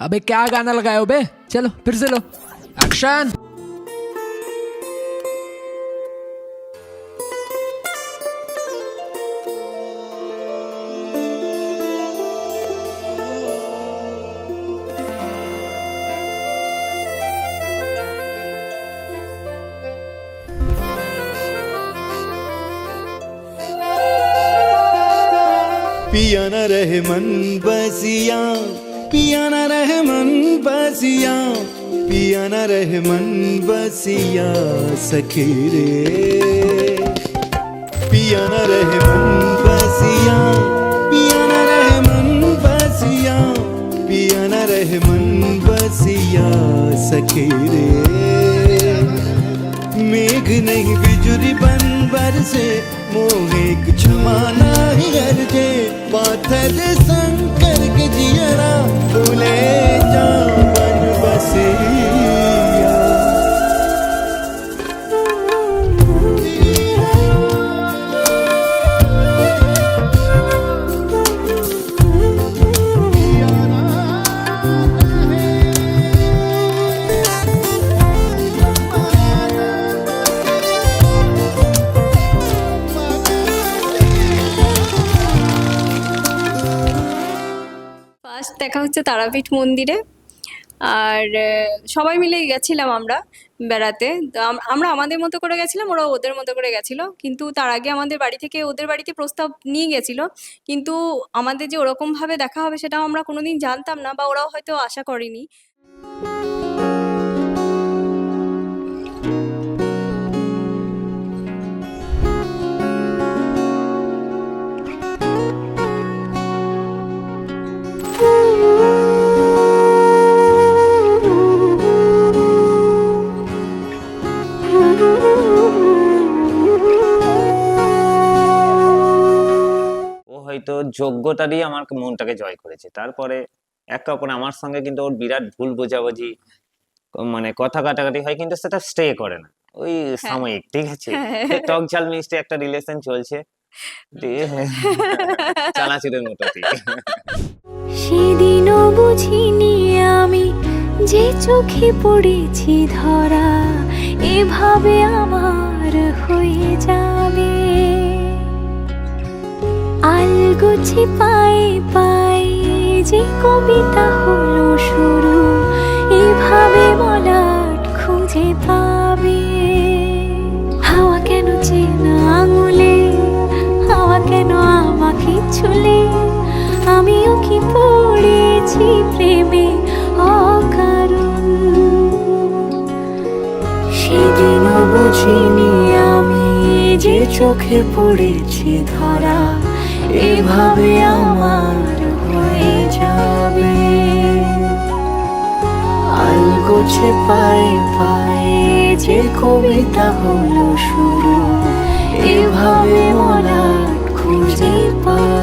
अबे क्या गाना लगाए हो बे? चलो फिर से लो, एक्शन। पिया न रहे मन बसिया, पिया न रहे मन बसिया, पिया न रहे मन बसिया सखी रे। पिया न रहे मन बसिया, पिया न रहे मन बसिया, पिया न रहे मन बसिया सखी रे। मेघ नहीं बिजुरी बन बरसे, मोहे क्षमा नहीं अर्जे, पाथर शंकर के जियरा भूले जा बन बसिया। ফার্স্ট দেখা হচ্ছে তারাপীঠ মন্দিরে। আর সবাই মিলে গেছিলাম আমরা বেড়াতে। তো আমরা আমাদের মতো করে গেছিলাম, ওরা ওদের মতো করে গেছিল। কিন্তু তার আগে আমাদের বাড়ি থেকে ওদের বাড়িতে প্রস্তাব নিয়ে গেছিল, কিন্তু আমাদের যে ওরকমভাবে দেখা হবে সেটাও আমরা কোনোদিন জানতাম না, বা ওরাও হয়তো আশা করেনি। ও হয়তো যোগ্যতা দিয়ে আমার মনটাকে জয় করেছে। তারপরে একে অপরে আমার সঙ্গে কিন্তু ওর বিরাট ভুল বোঝাবুঝি, মানে কথা কাটাকাটি হয়, কিন্তু সেটা স্টে করে না, ওই সাময়িক, ঠিক আছে। টক ঝাল মিষ্টি একটা রিলেশন চলছে, দিয়ে চানাচুরের মতো, ঠিক। সেদিনও বুঝিনি আমি যে চোখে পড়েছি ধরা, এভাবে আমার হয়ে যাবে। আলগোছে পায়ে পায়ে যে কবিতা হলো শুরু, এভাবে মলাট খুঁজে পাবে। হাওয়া কেন চেনা আঙুলে, হাওয়া কেন আমাকে ছুলে, আমিও কি পড়েছি প্রেমে অকারণ। সেদিনও বুঝিনি আমি যে চোখে পড়েছি ধরা, এভাবে আমার হয়ে যাবে। আলগোছে পায়ে পায়ে যে কবিতা হলো শুরু, এভাবে মলাট খুঁজে পাবে।